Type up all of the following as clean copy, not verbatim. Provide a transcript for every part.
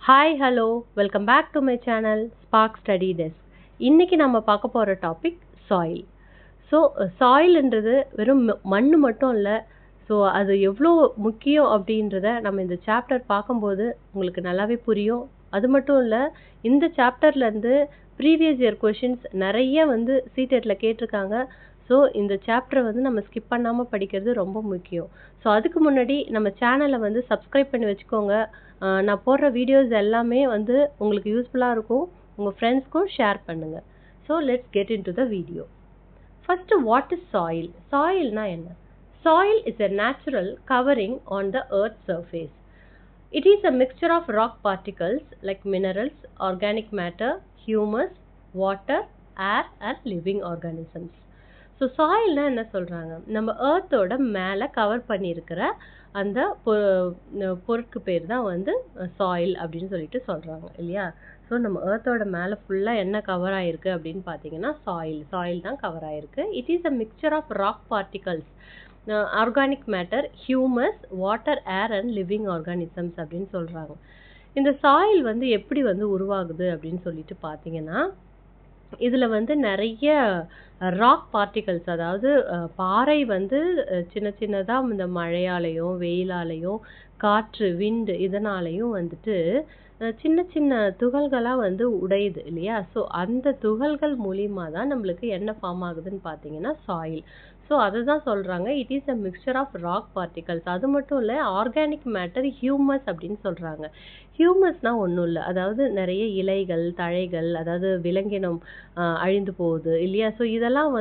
Hi hello welcome back to my channel spark study desk. இன்றைக்கி நம்ம பார்க்க போகிற டாபிக் சாயில். ஸோ சாயில்ன்றது வெறும் மண் மட்டும் இல்லை. ஸோ அது எவ்வளோ முக்கியம் அப்படின்றத நம்ம இந்த சாப்டர் பார்க்கும்போது உங்களுக்கு நல்லாவே புரியும். அது மட்டும் இல்லை, இந்த சாப்டர்லேருந்து ப்ரீவியஸ் இயர் கொஷின்ஸ் நிறைய சிடெட்டில் கேட்டிருக்காங்க. ஸோ இந்த சாப்டரை நம்ம ஸ்கிப் பண்ணாமல் படிக்கிறது ரொம்ப முக்கியம். ஸோ அதுக்கு முன்னாடி நம்ம சேனலை சப்ஸ்கிரைப் பண்ணி வச்சுக்கோங்க. நான் போடுற வீடியோஸ் எல்லாமே உங்களுக்கு யூஸ்ஃபுல்லாக இருக்கும். உங்கள் ஃப்ரெண்ட்ஸ்க்கும் ஷேர் பண்ணுங்கள். So let's get into the video. First, what is soil? சாயில்னா என்ன? Soil is a natural covering on the earth's surface. It is a mixture of rock particles like minerals, organic matter, humus, water, air and living organisms. So சாயில்னா என்ன சொல்கிறாங்க? நம்ம ஏர்த்தோட மேலே cover பண்ணியிருக்கிற அந்த பொருட்கு பேர் தான் சாயில் அப்படின்னு சொல்லிட்டு சொல்கிறாங்க இல்லையா? ஸோ நம்ம ஏர்த்தோட மேலே ஃபுல்லாக என்ன கவர் ஆகிருக்கு அப்படின்னு பார்த்தீங்கன்னா சாயில் தான் கவர் ஆகிருக்கு. It is a mixture of rock particles, organic matter, humus, water, air and living organisms அப்படின்னு சொல்கிறாங்க. இந்த சாயில் எப்படி உருவாகுது அப்படின்னு சொல்லிட்டு பார்த்தீங்கன்னா, இதில் நிறைய ராக் பார்ட்டிகல்ஸ், அதாவது பாறை சின்ன சின்னதாக இந்த மழையாலையும் வெயிலாலையும் காற்று விண்டு இதனாலையும் சின்ன சின்ன துகள்களாக உடையுது இல்லையா? ஸோ அந்த துகள்கள் மூலிமா தான் நம்மளுக்கு என்ன ஃபார்ம் ஆகுதுன்னு பார்த்தீங்கன்னா சாயில். ஸோ அதை தான் சொல்கிறாங்க, it is a mixture of rock particles. அது மட்டும் இல்லை, ஆர்கானிக் மேட்டர், ஹியூமஸ் அப்படின்னு சொல்கிறாங்க. ஹியூமஸ்னால் ஒன்றும் இல்லை, அதாவது நிறைய இலைகள் தழைகள், அதாவது விலங்கினம் அழிந்து போகுது இல்லையா? ஸோ இதெல்லாம்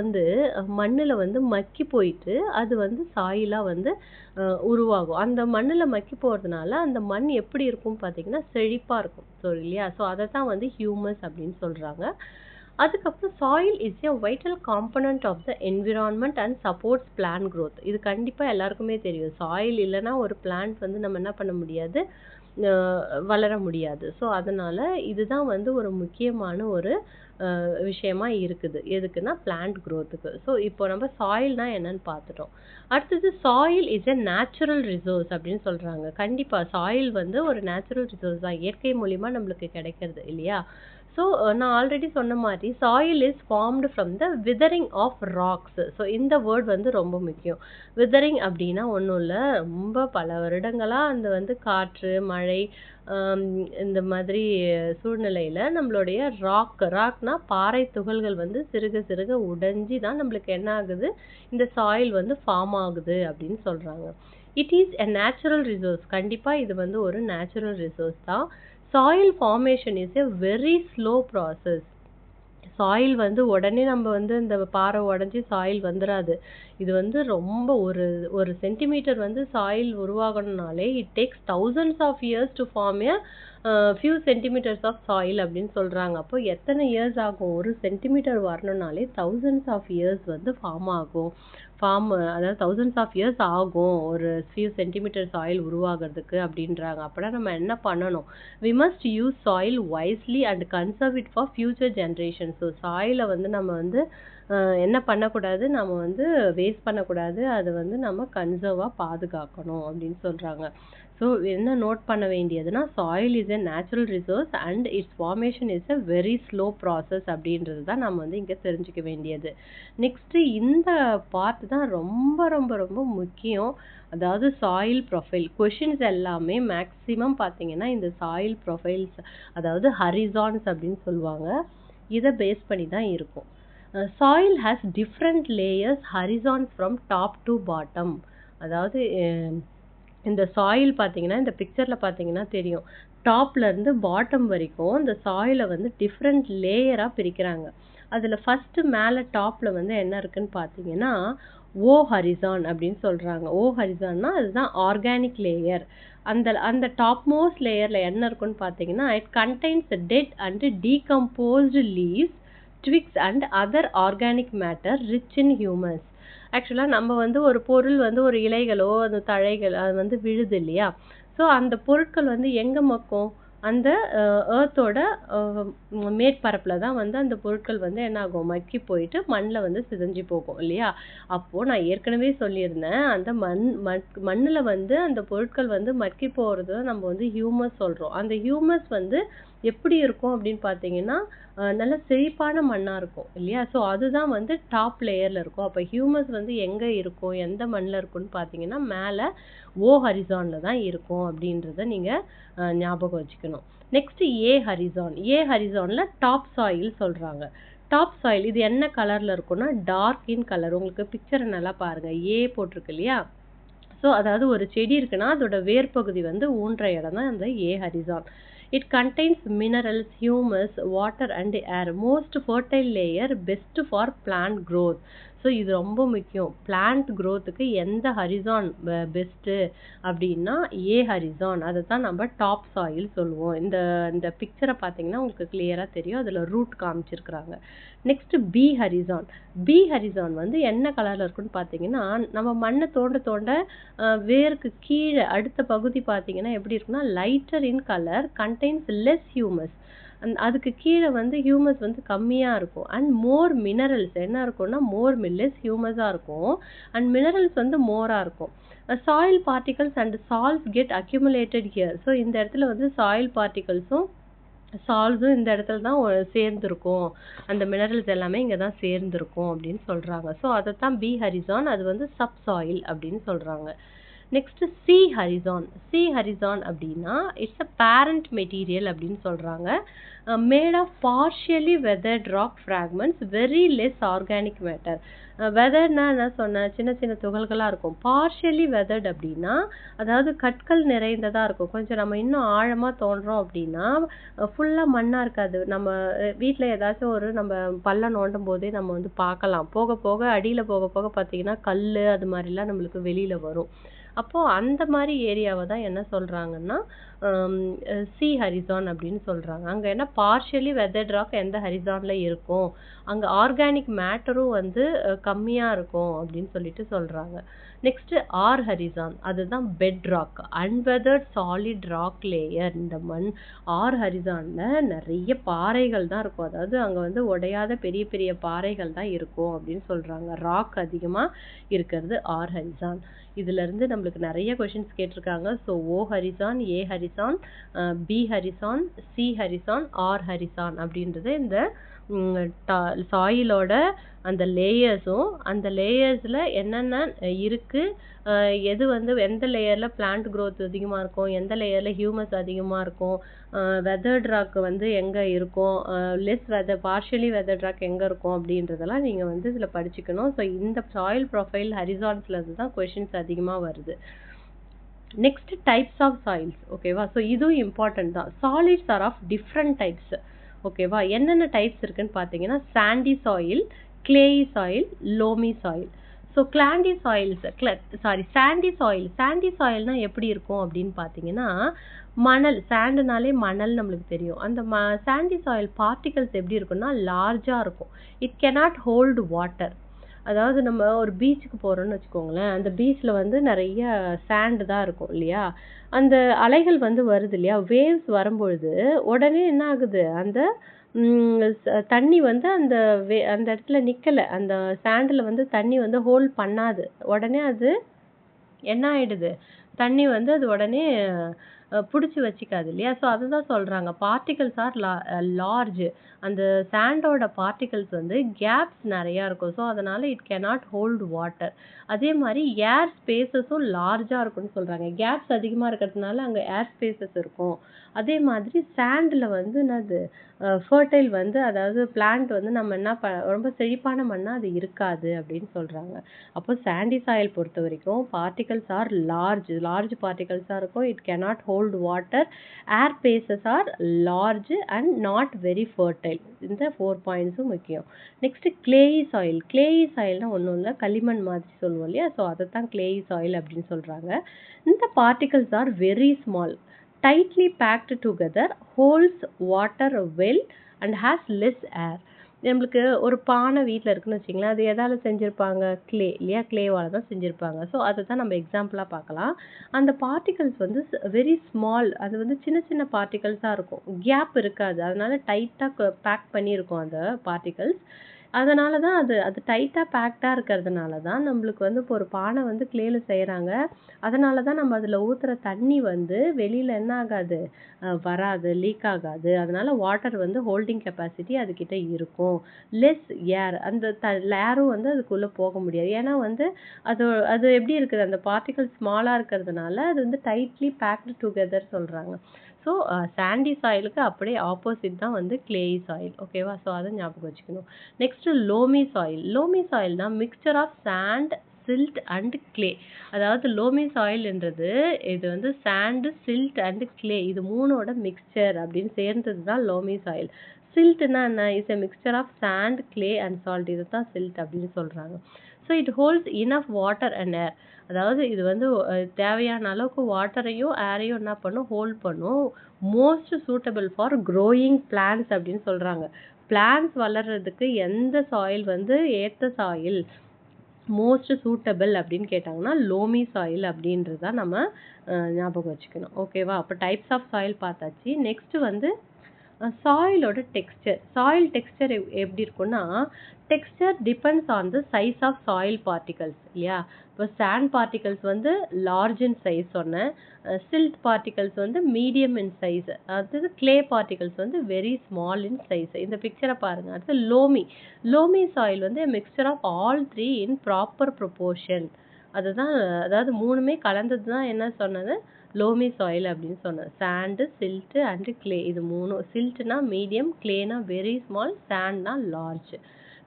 மண்ணில் மக்கி போயிட்டு அது சாயிலாக உருவாகும். அந்த மண்ணில் மக்கி போகிறதுனால அந்த மண் எப்படி இருக்கும் பார்த்தீங்கன்னா செழிப்பாக இருக்கும். ஸோ இல்லையா? ஸோ அதை தான் ஹியூமஸ் அப்படின்னு சொல்கிறாங்க. அதுக்கப்புறம் soil is a vital component of the environment and supports plant growth. இது கண்டிப்பாக எல்லாருக்குமே தெரியும். சாயில் இல்லைன்னா ஒரு பிளான்ட் நம்ம என்ன பண்ண முடியாது, வளர முடியாது. ஸோ அதனால் இதுதான் ஒரு முக்கியமான ஒரு விஷயமா இருக்குது. எதுக்குன்னா பிளான்ட் க்ரோத்துக்கு. ஸோ இப்போ நம்ம சாயில்னா என்னன்னு பார்த்துட்டோம். அடுத்தது, soil is a natural resource அப்படின்னு சொல்கிறாங்க. கண்டிப்பாக சாயில் ஒரு நேச்சுரல் ரிசோர்ஸ் தான், இயற்கை மூலிமா நம்மளுக்கு கிடைக்கிறது இல்லையா? ஸோ நான் ஆல்ரெடி சொன்ன மாதிரி soil is formed from the weathering of rocks. So இந்த வேர்ட் ரொம்ப முக்கியம். விதரிங் அப்படின்னா ஒன்றும் இல்லை, ரொம்ப பல வருடங்களாக அந்த காற்று மழை இந்த மாதிரி சூழ்நிலையில் நம்மளுடைய ராக்னா பாறை துகள்கள் சிறுக சிறுக உடைஞ்சி தான் நம்மளுக்கு என்ன ஆகுது, இந்த சாயில் ஃபார்ம் ஆகுது அப்படின்னு சொல்கிறாங்க. It is a natural resource. கண்டிப்பாக இது ஒரு நேச்சுரல் ரிசோர்ஸ் தான். Soil formation is a very slow process. Soil உடனே நம்ம இந்த பாறை உடஞ்சி சாயில் வந்துடாது. இது ரொம்ப ஒரு சென்டிமீட்டர் சாயில் உருவாகணும்னாலே it takes thousands of years to form a few centimeters of soil அப்படின்னு சொல்கிறாங்க. அப்போ எத்தனை இயர்ஸ் ஆகும்? ஒரு சென்டிமீட்டர் வரணும்னாலே thousands of years ஃபார்ம் ஆகும். அதாவது thousands of years ஆகும் ஒரு few centimeter soil உருவாகிறதுக்கு அப்படின்றாங்க. அப்படின்னா நம்ம என்ன பண்ணணும்? we must use soil wisely and conserve it for future generations. So சாயிலை நம்ம என்ன பண்ணக்கூடாது, நம்ம வேஸ்ட் பண்ணக்கூடாது, அதை நம்ம கன்சர்வாக பாதுகாக்கணும் அப்படின்னு சொல்கிறாங்க. ஸோ என்ன நோட் பண்ண வேண்டியதுன்னா, soil is a natural resource and its formation is a very slow process அப்படின்றது தான் நம்ம இங்கே தெரிஞ்சுக்க வேண்டியது. நெக்ஸ்ட்டு, இந்த பார்ட் தான் ரொம்ப ரொம்ப ரொம்ப முக்கியம். அதாவது சாயில் ப்ரொஃபைல் கொஷின்ஸ் எல்லாமே மேக்ஸிமம் பார்த்தீங்கன்னா இந்த சாயில் ப்ரொஃபைல்ஸ், அதாவது ஹரிசான்ஸ் அப்படின்னு சொல்லுவாங்க, இதை பேஸ் பண்ணி தான் இருக்கும். Soil has different layers horizons from top to bottom. அதாவது இந்த சாயில் பார்த்தீங்கன்னா இந்த பிக்சரில் பார்த்தீங்கன்னா தெரியும், டாப்லேருந்து பாட்டம் வரைக்கும் இந்த சாயிலை டிஃப்ரெண்ட் லேயராக பிரிக்கிறாங்க. அதில் ஃபஸ்ட்டு மேலே டாப்பில் என்ன இருக்குன்னு பார்த்தீங்கன்னா ஓ ஹரிசான் அப்படின்னு சொல்கிறாங்க. ஓ ஹரிசான்னா அதுதான் ஆர்கானிக் லேயர். அந்த டாப் மோஸ்ட் லேயரில் என்ன இருக்குன்னு பார்த்தீங்கன்னா, it contains dead and decomposed leaves, twigs and other organic matter rich in humus. ஆக்சுவலாக நம்ம ஒரு பொருள் ஒரு இலைகளோ அந்த தழைகள் அது விழுது இல்லையா? ஸோ அந்த பொருட்கள் எங்கே மக்கும்? அந்த ஏர்த்தோட மேற்பரப்பில் தான் வந்து அந்த பொருட்கள் வந்து என்ன ஆகும், மக்கி போயிட்டு மண்ணில் வந்து சிதைஞ்சு போகும் இல்லையா. அப்போது நான் ஏற்கனவே சொல்லியிருந்தேன், அந்த மண்ணில் வந்து அந்த பொருட்கள் வந்து மக்கி போகிறது நம்ம வந்து ஹியூமஸ் சொல்கிறோம். அந்த ஹியூமஸ் வந்து எப்படி இருக்கும் அப்படின்னு பார்த்தீங்கன்னா நல்ல செழிப்பான மண்ணாக இருக்கும் இல்லையா. ஸோ அதுதான் வந்து டாப் லேயரில் இருக்கும். அப்போ ஹியூமஸ் வந்து எங்கே இருக்கும், எந்த மண்ணில் இருக்கும்னு பார்த்தீங்கன்னா மேலே ஹரிசானில் தான் இருக்கும் அப்படின்றத நீங்கள் ஞாபகம் வச்சுக்கணும். நெக்ஸ்ட் ஏ ஹரிசானில் டாப் சாயில் சொல்கிறாங்க. டாப் சாயில் இது என்ன கலரில் இருக்கும்னா டார்க் இன் கலர். உங்களுக்கு பிக்சரை நல்லா பாருங்கள், ஏ போட்டிருக்கு இல்லையா. ஸோ அதாவது ஒரு செடி இருக்குன்னா அதோட வேர் பகுதி வந்து ஊன்ற இடம் தான் அந்த ஏ horizon. It contains minerals, humus, water and air. Most fertile layer, best for plant growth. So இது ரொம்ப முக்கியம். பிளான்ட் க்ரோத்துக்கு எந்த ஹரிசான் பெஸ்ட்டு அப்படின்னா ஹரிசான். அதை தான் நம்ம டாப் சாயில் சொல்லுவோம். இந்த பிக்சரை பார்த்தீங்கன்னா உங்களுக்கு கிளியராக தெரியும், அதில் ரூட் காமிச்சிருக்கிறாங்க. நெக்ஸ்ட் பி ஹரிசான் வந்து என்ன கலரில் இருக்குன்னு பார்த்தீங்கன்னா நம்ம மண்ணை தோண்ட தோண்ட வேருக்கு கீழே அடுத்த பகுதி பார்த்தீங்கன்னா எப்படி இருக்குன்னா lighter in colour, contains less humus. அதுக்கு கீழே வந்து ஹியூமஸ் வந்து கம்மியாக இருக்கும். அண்ட் மோர் மினரல்ஸ் என்ன இருக்கும்னா லெஸ் ஹியூமஸாக இருக்கும். அண்ட் மினரல்ஸ் வந்து மோராக இருக்கும். Soil particles and salts get accumulated here. So இந்த இடத்துல வந்து சாயில் பார்ட்டிகல்ஸும் சால்ட்ஸும் இந்த இடத்துல தான் சேர்ந்துருக்கும். அந்த மினரல்ஸ் எல்லாமே இங்கே தான் சேர்ந்துருக்கும் அப்படின்னு சொல்கிறாங்க. ஸோ அதை தான் பி ஹரிசான், அது வந்து சப் சாயில் அப்படின்னு சொல்கிறாங்க. நெக்ஸ்ட் சி ஹரிசான் அப்படின்னா இட்ஸ் அ பேரண்ட் மெட்டீரியல் அப்படின்னு சொல்கிறாங்க. Made of partially weathered rock fragments, very less organic matter. வெதர்னா என்ன சொன்னேன், சின்ன சின்ன துகள்களாக இருக்கும். பார்ஷியலி வெதர்ட் அப்படின்னா அதாவது கற்கள் நிறைந்ததாக இருக்கும். கொஞ்சம் நம்ம இன்னும் ஆழமாக தோன்றோம் அப்படின்னா ஃபுல்லாக மண்ணாக இருக்காது. நம்ம வீட்டில் ஏதாச்சும் ஒரு நம்ம பள்ளம் நோண்டும் போதே நம்ம வந்து பார்க்கலாம். போக போக அடியில் போக போக பார்த்தீங்கன்னா கல் அது மாதிரிலாம் நம்மளுக்கு வெளியில் வரும். அப்போது அந்த மாதிரி ஏரியாவை தான் என்ன சொல்கிறாங்கன்னா சி ஹரிசான் அப்படின்னு சொல்கிறாங்க. அங்கே என்ன பார்ஷியலி வெதர்ட் ராக் எந்த ஹரிசானில் இருக்கும், அங்கே ஆர்கானிக் மேட்டரும் வந்து கம்மியாக இருக்கும் அப்படின்னு சொல்லிட்டு சொல்கிறாங்க. நெக்ஸ்ட்டு ஆர் ஹரிசான், அதுதான் bed rock, unweathered solid rock layer. இந்த மண் ஆர் ஹரிசானில் நிறைய பாறைகள் தான் இருக்கும். அதாவது அங்கே வந்து உடையாத பெரிய பெரிய பாறைகள் தான் இருக்கும் அப்படின்னு சொல்கிறாங்க. ராக் அதிகமாக இருக்கிறது ஆர் ஹரிசான். இதுலேருந்து நம்மளுக்கு நிறைய கொஷின்ஸ் கேட்டிருக்காங்க. So O horizon, A horizon, B horizon, C horizon, R horizon அப்படின்றது இந்த சாயிலோட அந்த லேயர்ஸும் அந்த லேயர்ஸில் என்னென்ன இருக்குது, எது வந்து எந்த லேயரில் பிளான்ட் க்ரோத் அதிகமாக இருக்கும், எந்த லேயரில் ஹியூமஸ் அதிகமாக இருக்கும், வெதர்ட் ராக் வந்து எங்கே இருக்கும், பார்ஷியலி வெதர்ட் ராக் எங்கே இருக்கும் அப்படின்றதெல்லாம் நீங்கள் வந்து இதில் படிச்சுக்கணும். ஸோ இந்த சாயில் ப்ரொஃபைல் ஹரிசான்ஸில் தான் கொஷின்ஸ் அதிகமாக வருது. Next types of soils. ஓகேவா. ஸோ இதுவும் இம்பார்ட்டன்ட் தான். Solids are of different types. ஓகேவா. என்னென்ன டைப்ஸ் இருக்குன்னு பார்த்தீங்கன்னா sandy soil, clayey soil, loamy soil. So sandy சாயில்னா எப்படி இருக்கும் அப்படின்னு பார்த்தீங்கன்னா மணல், சாண்டுனாலே மணல் நம்மளுக்கு தெரியும். அந்த சாண்டி சாயில் பார்ட்டிகல்ஸ் எப்படி இருக்குன்னா லார்ஜாக இருக்கும். It cannot hold water. அதாவது நம்ம ஒரு பீச்சுக்கு போகிறோன்னு வச்சுக்கோங்களேன், அந்த பீச்சில் வந்து நிறைய சாண்டு தான் இருக்கும் இல்லையா. அந்த அலைகள் வந்து வருது இல்லையா, வேவ்ஸ் வரும்பொழுது உடனே என்ன ஆகுது, அந்த தண்ணி வந்து அந்த இடத்துல நிற்கலை. அந்த சாண்டில் வந்து தண்ணி வந்து ஹோல்ட் பண்ணாது. உடனே அது என்ன ஆயிடுது, தண்ணி வந்து அது உடனே பிடிச்சி வச்சுக்காது இல்லையா. ஸோ அதுதான் சொல்கிறாங்க பார்ட்டிகல்ஸ் ஆர் லார்ஜ். அந்த சாண்டோட பார்ட்டிகல்ஸ் வந்து கேப்ஸ் நிறையா இருக்கும். ஸோ அதனால் இட் கேனாட் ஹோல்டு வாட்டர். அதே மாதிரி ஏர் ஸ்பேசஸும் லார்ஜாக இருக்கும்னு சொல்கிறாங்க. கேப்ஸ் அதிகமாக இருக்கிறதுனால அங்கே ஏர் ஸ்பேசஸ் இருக்கும். அதே மாதிரி சாண்டில் வந்து என்னது ஃபர்டைல் வந்து அதாவது பிளான்ட் வந்து நம்ம என்ன ரொம்ப செழிப்பான மண்ணாக அது இருக்காது அப்படின்னு சொல்கிறாங்க. அப்போ சாண்டி சாயில் பொறுத்த வரைக்கும் பார்ட்டிகல்ஸ் ஆர் லார்ஜ் பார்ட்டிகல்ஸாக இருக்கும். It cannot hold water. Air spaces are large and not very fertile. இந்த 4 பாயிண்ட்ஸும் முக்கியம். நெக்ஸ்ட் கிளேயி சாயில்னா ஒன்றும் இல்லை, களிமண் மாதிரி சொல்லுவோம் இல்லையா. ஸோ அதை தான் கிளேயி சாயில் அப்படின்னு சொல்கிறாங்க. இந்த particles are very small, tightly packed together, holds water well and has less air. நம்மளுக்கு ஒரு பானை வீட்டில் இருக்குன்னு வச்சிங்களேன், அது எதால் செஞ்சுருப்பாங்க? க்ளே இல்லையா? க்ளேவால் தான் செஞ்சுருப்பாங்க. ஸோ அதை தான் நம்ம எக்ஸாம்பிளாக பார்க்கலாம். அந்த பார்ட்டிகல்ஸ் வந்து வெரி ஸ்மால், அது வந்து சின்ன சின்ன பார்ட்டிகல்ஸாக இருக்கும், கேப் இருக்காது, அதனால டைட்டாக பேக் பண்ணியிருக்கும் அந்த பார்ட்டிகல்ஸ். அதனால தான் அது அது டைட்டாக பேக்டாக இருக்கிறதுனால தான் நம்மளுக்கு வந்து இப்போ ஒரு பானை வந்து க்ளேல செய்கிறாங்க. அதனால தான் நம்ம அதில் ஊற்றுற தண்ணி வந்து வெளியில் என்ன ஆகாது, வராது, லீக் ஆகாது. அதனால வாட்டர் வந்து ஹோல்டிங் கெப்பாசிட்டி அதுக்கிட்ட இருக்கும். லெஸ் ஏர், அந்த ஏரும் வந்து அதுக்குள்ளே போக முடியாது. ஏன்னா வந்து அது அது எப்படி இருக்குது, அந்த பார்ட்டிகல் ஸ்மாலாக இருக்கிறதுனால அது வந்து டைட்லி பேக்டு டுகெதர் சொல்கிறாங்க. ஸோ சாண்டி சாயிலுக்கு அப்படியே ஆப்போசிட் தான் வந்து கிளேயி சாயில். ஓகேவா? ஸோ அதை ஞாபகம் வச்சுக்கணும். Next loamy soil. லோமி சாயில்னா mixture of sand, silt and clay. அதாவது லோமி சாயில்ன்றது இது வந்து சாண்டு, சில்ட் அண்ட் கிளே, இது மூணோட மிக்சர் அப்படின்னு சேர்ந்தது தான் லோமி சாயில். சில்ட்னா என்ன? Is a mixture of sand, clay and salt. இது தான் சில்ட் அப்படின்னு சொல்கிறாங்க. So it holds enough water and air. அதாவது இது வந்து தேவையான அளவுக்கு வாட்டரையும் ஏரையும் என்ன பண்ணும், ஹோல்ட் பண்ணும். Most suitable for growing plants அப்படின்னு சொல்கிறாங்க. பிளான்ஸ் வளர்கிறதுக்கு எந்த சாயில் வந்து ஏற்ற சாயில், மோஸ்ட் சூட்டபிள் அப்படின்னு கேட்டாங்கன்னா லோமி சாயில் அப்படின்றது தான் நம்ம ஞாபகம் வச்சுக்கணும். ஓகேவா? அப்போ டைப்ஸ் ஆஃப் சாயில் பார்த்தாச்சு. நெக்ஸ்ட் வந்து சாயிலோட டெக்ஸ்டர். சாயில் டெக்ஸ்டர் எப்படி இருக்குன்னா, texture depends on the size of soil particles இல்லையா? இப்போ சாண்ட் பார்ட்டிகல்ஸ் வந்து லார்ஜ் இன் சைஸ் சொன்னேன், சில்ட் பார்ட்டிகல்ஸ் வந்து மீடியம் இன் சைஸ், அடுத்தது கிளே பார்ட்டிகல்ஸ் வந்து வெரி ஸ்மால் இன் சைஸ். இந்த பிக்சரை பாருங்க. அடுத்து லோமி. லோமி சாயில் வந்து mixture of all three in proper proportion. அதுதான், அதாவது மூணுமே கலந்தது தான் என்ன சொன்னது, லோமி சாயில் அப்படின்னு சொன்னேன். சாண்டு, சில்ட்டு அண்ட் கிளே, இது மூணும். சில்ட்னா மீடியம், கிளேனா வெரி ஸ்மால், சாண்ட்னா லார்ஜ்.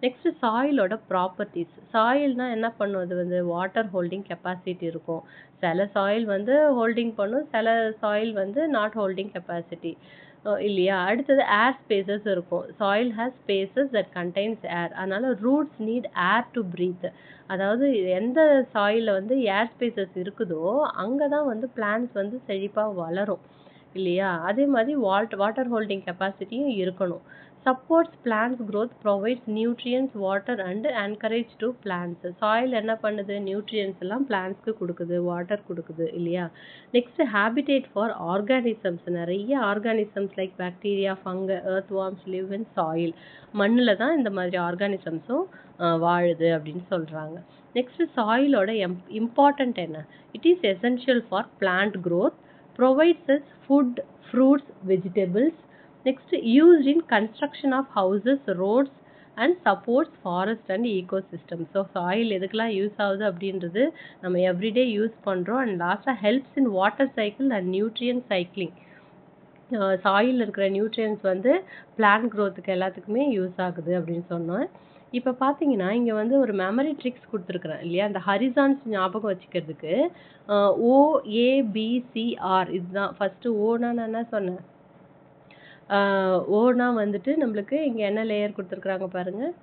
நெக்ஸ்ட் சாயிலோட ப்ராப்பர்ட்டிஸ். சாயில்னா என்ன பண்ணும், அது வந்து வாட்டர் ஹோல்டிங் கெப்பாசிட்டி இருக்கும். சில சாயில் வந்து ஹோல்டிங் பண்ணும், சில சாயில் வந்து நாட் ஹோல்டிங் கெப்பாசிட்டி இல்லையா? அடுத்தது ஏர் ஸ்பேசஸ் இருக்கும். Soil has spaces that contains air. அதனால roots need air to breathe. அதாவது எந்த சாயிலில் வந்து ஏர் ஸ்பேசஸ் இருக்குதோ அங்கே தான் வந்து பிளான்ஸ் வந்து செழிப்பாக வளரும் இல்லையா? அதே மாதிரி வாட்டர் ஹோல்டிங் கெப்பாசிட்டியும் இருக்கணும். Supports plants growth, provides nutrients, water and encourage to plants. சாயில் என்ன பண்ணுது, நியூட்ரியன்ஸ் எல்லாம் பிளான்ஸ்க்கு கொடுக்குது, வாட்டர் கொடுக்குது இல்லையா? Next habitat for organisms. நிறைய organisms like bacteria, fungi, earth worms live in soil. மண்ணில் தான் இந்த மாதிரி ஆர்கானிசம்ஸும் வாழுது அப்படின்னு சொல்கிறாங்க. நெக்ஸ்ட் சாயிலோட இம்பார்ட்டன்ட் என்ன? It is essential for plant growth, provides us food, fruits, vegetables. Next, used in construction of houses, roads and supports forest and ecosystem. So soil எதுக்கெல்லாம் யூஸ் ஆகுது அப்படின்றது நம்ம எவ்ரிடே யூஸ் பண்ணுறோம். அண்ட் லாஸ்ட்டாக helps in water cycle and nutrient cycling. Soil இருக்கிற nutrients வந்து plant க்ரோத்துக்கு எல்லாத்துக்குமே யூஸ் ஆகுது அப்படின்னு சொன்னோம். இப்போ பார்த்தீங்கன்னா இங்கே வந்து ஒரு மெமரி ட்ரிக்ஸ் கொடுத்துருக்குறேன் இல்லையா? அந்த ஹரிசான்ஸ் ஞாபகம் வச்சுக்கிறதுக்கு OABCR இதுதான். ஃபஸ்ட்டு ஓனா நான் என்ன சொன்னேன், ஓனா வந்துட்டு நம்மளுக்கு இங்கே என்ன லேயர் கொடுத்துருக்குறாங்க பாருங்கள்,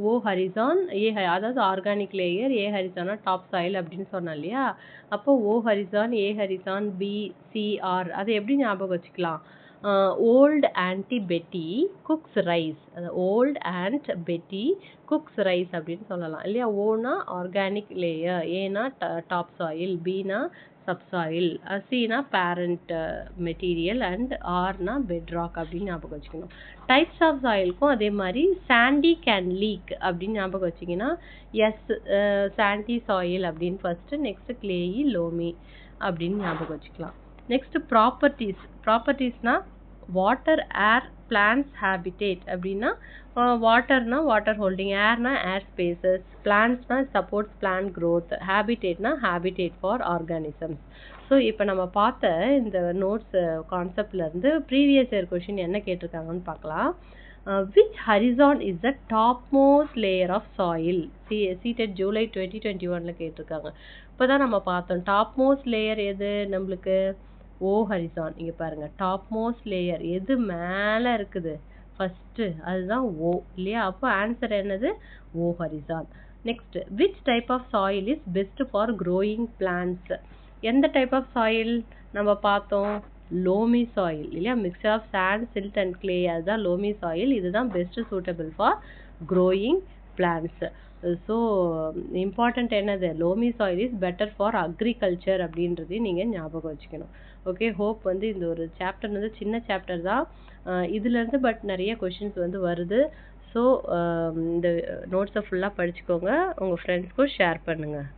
ஓ ஹரிசான், அதாவது ஆர்கானிக் லேயர், ஏ ஹரிசானா டாப் சாயில் அப்படின்னு சொன்னோம் இல்லையா? அப்போ O horizon, A horizon, BCR அதை எப்படி ஞாபகம் வச்சுக்கலாம்? Old aunty Betty cooks rice. அது old and Betty cooks rice அப்படின்னு சொல்லலாம் இல்லையா? ஓனா ஆர்கானிக் லேயர், ஏனா டாப் சாயில், பீனா சப்சாயில், சினா பேரண்ட் மெட்டீரியல் அண்ட் ஆர்னா பெட் ராக் அப்படின்னு ஞாபகம் வச்சுக்கணும். டைப்ஸ் ஆஃப் சாயிலுக்கும் அதே மாதிரி சாண்டி கேன் லீக் அப்படின்னு ஞாபகம் வச்சிங்கன்னா எஸ் சாண்டி சாயில் அப்படின்னு ஃபஸ்ட்டு, நெக்ஸ்ட் கிளேயி, லோமி அப்படின்னு ஞாபகம் வச்சுக்கலாம். நெக்ஸ்ட் ப்ராப்பர்ட்டிஸ்னா வாட்டர், ஏர், பிளான்ஸ், ஹேபிடேட். அப்படின்னா வாட்டர்னா வாட்டர் ஹோல்டிங், ஏர்னா ஏர் ஸ்பேசஸ், பிளான்ஸ்னா சப்போர்ட்ஸ் பிளான்ட் க்ரோத், ஹேபிடேட்னா ஹேபிடேட் ஃபார் ஆர்கானிசம்ஸ். ஸோ இப்போ நம்ம பார்த்த இந்த நோட்ஸ் கான்செப்ட்லேருந்து ப்ரீவியஸ் இயர் கொஷின் என்ன கேட்டிருக்காங்கன்னு பார்க்கலாம். which horizon is the topmost layer of soil? CTET July 2021 கேட்டிருக்காங்க. இப்போ தான் நம்ம பார்த்தோம் டாப் மோஸ்ட் லேயர் எது நம்மளுக்கு, ஓ ஹரிசான். இங்கே பாருங்கள், டாப் மோஸ்ட் லேயர் எது மேலே இருக்குது ஃபஸ்ட்டு, அதுதான் ஓ இல்லையா? அப்போ ஆன்சர் என்னது, O horizon. Next, which type of soil is best for growing plants? எந்த டைப் ஆஃப் சாயில் நம்ம பார்த்தோம், லோமி சாயில் இல்லையா, mixture of sand, silt and clay, அதுதான் லோமி சாயில். இதுதான் best suitable for growing plants. So important என்னது, loamy soil is better for agriculture அப்படின்றதையும் நீங்கள் ஞாபகம் வச்சுக்கணும். ஓகே, ஹோப் வந்து இந்த ஒரு சாப்டர் வந்து சின்ன சாப்டர் தான் இதுலேருந்து, பட் நிறைய கொஷின்ஸ் வந்து வருது. ஸோ இந்த நோட்ஸை ஃபுல்லாக படிச்சுக்கோங்க, உங்கள் ஃப்ரெண்ட்ஸ்க்கும் ஷேர் பண்ணுங்கள்.